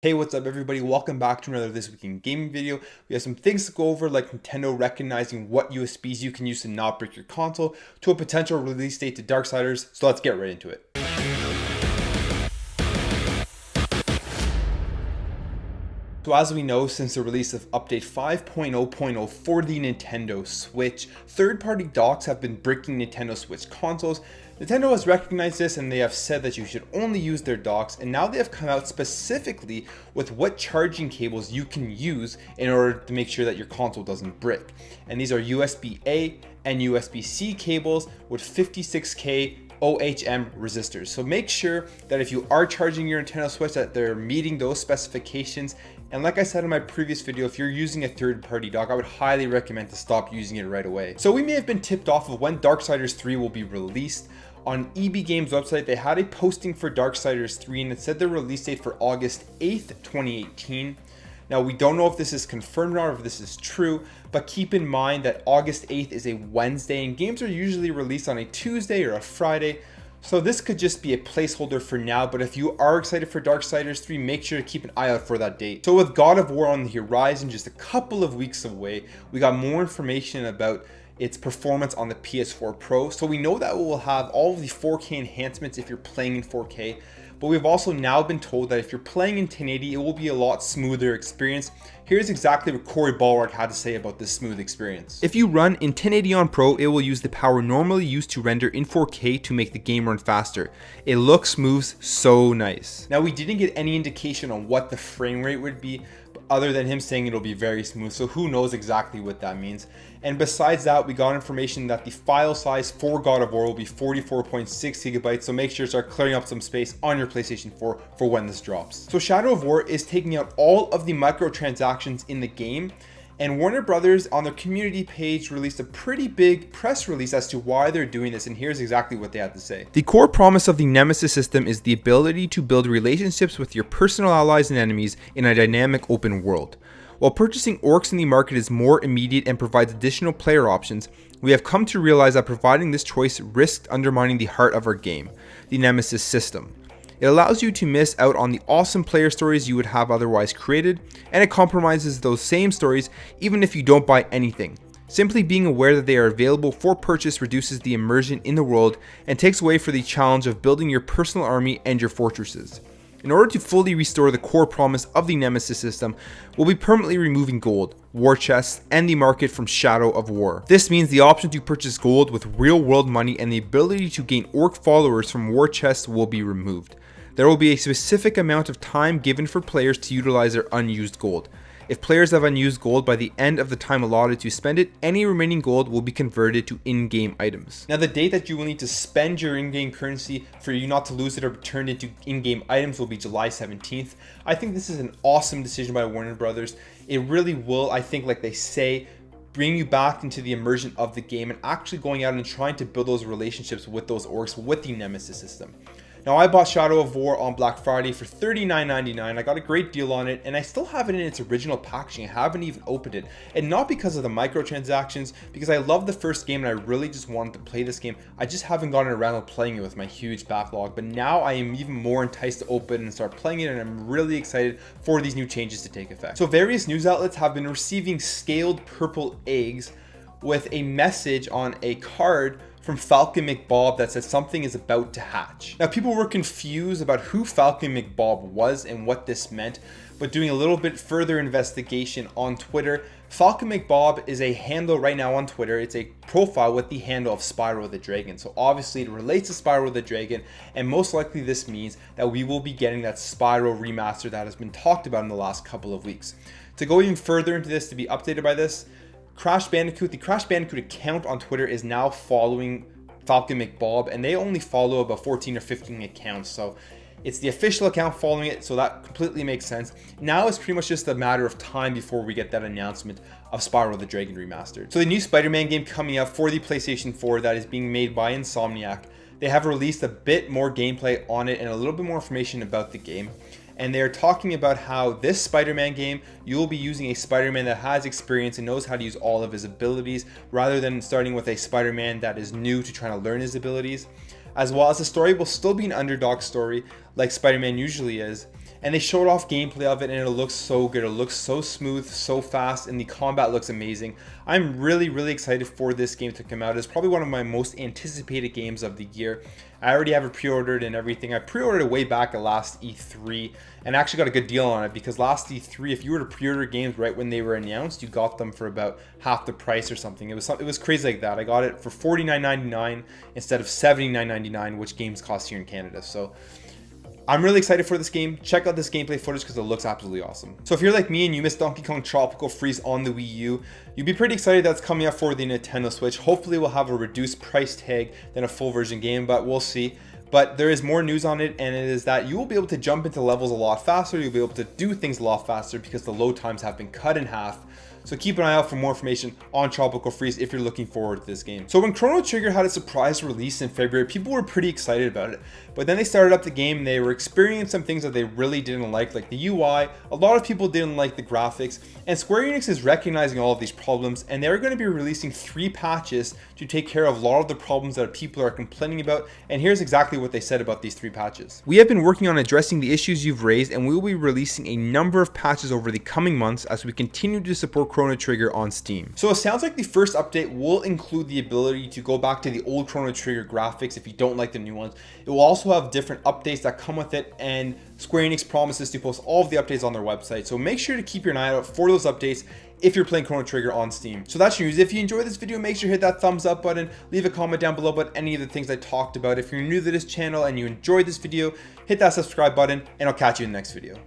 Hey, what's up everybody? Welcome back to another This Week in Gaming video. We have some things to go over, like Nintendo recognizing what USBs you can use to not break your console, to a potential release date to Darksiders, so let's get right into it. So as we know, since the release of update 5.0.0 for the Nintendo Switch, third-party docks have been bricking Nintendo Switch consoles. Nintendo has recognized this and they have said that you should only use their docks, and now they have come out specifically with what charging cables you can use in order to make sure that your console doesn't brick. And these are USB-A and USB-C cables with 56K OHM resistors. So make sure that if you are charging your Nintendo Switch that they're meeting those specifications. And like I said in my previous video, if you're using a third-party dock, I would highly recommend to stop using it right away. So we may have been tipped off of when Darksiders 3 will be released. On EB Games website, they had a posting for Darksiders 3 and it said the release date for August 8th, 2018. Now, we don't know if this is confirmed or if this is true, but keep in mind that August 8th is a Wednesday and games are usually released on a Tuesday or a Friday. So this could just be a placeholder for now, but if you are excited for Darksiders 3, make sure to keep an eye out for that date. So with God of War on the horizon, just a couple of weeks away, we got more information about its performance on the PS4 Pro. So we know that it will have all of the 4K enhancements if you're playing in 4K. But we've also now been told that if you're playing in 1080, it will be a lot smoother experience. Here's exactly what Corey Balrog had to say about this smooth experience. If you run in 1080 on Pro, it will use the power normally used to render in 4K to make the game run faster. It looks, moves so nice. Now, we didn't get any indication on what the frame rate would be, other than him saying it'll be very smooth, so who knows exactly what that means. And besides that, we got information that the file size for God of War will be 44.6 gigabytes, so make sure to start clearing up some space on your PlayStation 4 for when this drops. So Shadow of War is taking out all of the microtransactions in the game, and Warner Brothers on their community page released a pretty big press release as to why they're doing this, and here's exactly what they had to say. The core promise of the Nemesis system is the ability to build relationships with your personal allies and enemies in a dynamic open world. While purchasing orcs in the market is more immediate and provides additional player options, we have come to realize that providing this choice risked undermining the heart of our game, the Nemesis system. It allows you to miss out on the awesome player stories you would have otherwise created, and it compromises those same stories even if you don't buy anything. Simply being aware that they are available for purchase reduces the immersion in the world and takes away from the challenge of building your personal army and your fortresses. In order to fully restore the core promise of the Nemesis system, we'll be permanently removing gold, war chests, and the market from Shadow of War. This means the option to purchase gold with real world money and the ability to gain orc followers from war chests will be removed. There will be a specific amount of time given for players to utilize their unused gold. If players have unused gold by the end of the time allotted to spend it, any remaining gold will be converted to in-game items. Now, the date that you will need to spend your in-game currency for you not to lose it or turn it into in-game items will be July 17th. I think this is an awesome decision by Warner Brothers. It really will, I think, like they say, bring you back into the immersion of the game and actually going out and trying to build those relationships with those orcs with the Nemesis system. Now, I bought Shadow of War on Black Friday for $39.99. I got a great deal on it, and I still have it in its original packaging. I haven't even opened it, and not because of the microtransactions, because I love the first game and I really just wanted to play this game. I just haven't gotten around to playing it with my huge backlog, but now I am even more enticed to open and start playing it, and I'm really excited for these new changes to take effect. So various news outlets have been receiving scaled purple eggs with a message on a card from Falcon McBob that says something is about to hatch. Now, people were confused about who Falcon McBob was and what this meant, but doing a little bit further investigation on Twitter, Falcon McBob is a handle right now on Twitter. It's a profile with the handle of Spyro the Dragon. So obviously it relates to Spyro the Dragon, and most likely this means that we will be getting that Spyro remaster that has been talked about in the last couple of weeks. To go even further into this, to be updated by this, the Crash Bandicoot account on Twitter is now following Falcon McBob, and they only follow about 14 or 15 accounts, so it's the official account following it, so that completely makes sense. Now it's pretty much just a matter of time before we get that announcement of Spyro the Dragon Remastered. So the new SpiderMan game coming out for the PlayStation 4 that is being made by Insomniac, they have released a bit more gameplay on it and a little bit more information about the game. And they're talking about how this Spider-Man game, you will be using a Spider-Man that has experience and knows how to use all of his abilities, rather than starting with a Spider-Man that is new to trying to learn his abilities. As well as the story will still be an underdog story like Spider-Man usually is, and they showed off gameplay of it, and it looks so good. It looks so smooth, so fast, and the combat looks amazing. I'm really excited for this game to come out. It's probably one of my most anticipated games of the year. I already have it pre-ordered and everything. I pre-ordered it way back at last E3 and actually got a good deal on it, because last E3, if you were to pre-order games right when they were announced, you got them for about half the price or something. It was crazy like that. I got it for $49.99 instead of $79.99, which games cost here in Canada. So I'm really excited for this game. Check out this gameplay footage because it looks absolutely awesome. So if you're like me and you missed Donkey Kong Tropical Freeze on the Wii U, you'd be pretty excited that's coming out for the Nintendo Switch. Hopefully we'll have a reduced price tag than a full version game, but we'll see. But there is more news on it, and it is that you will be able to jump into levels a lot faster. You'll be able to do things a lot faster because the load times have been cut in half. So keep an eye out for more information on Tropical Freeze if you're looking forward to this game. So when Chrono Trigger had a surprise release in February, people were pretty excited about it. But then they started up the game and they were experiencing some things that they really didn't like the UI. A lot of people didn't like the graphics, and Square Enix is recognizing all of these problems, and they're going to be releasing 3 patches to take care of a lot of the problems that people are complaining about. And here's exactly what they said about these 3 patches. We have been working on addressing the issues you've raised, and we will be releasing a number of patches over the coming months as we continue to support Chrono Trigger on Steam. So it sounds like the first update will include the ability to go back to the old Chrono Trigger graphics if you don't like the new ones. It will also have different updates that come with it, and Square Enix promises to post all of the updates on their website. So make sure to keep your eye out for those updates if you're playing Chrono Trigger on Steam. So that's your news. If you enjoyed this video, make sure to hit that thumbs up button, leave a comment down below about any of the things I talked about. If you're new to this channel and you enjoyed this video, hit that subscribe button, and I'll catch you in the next video.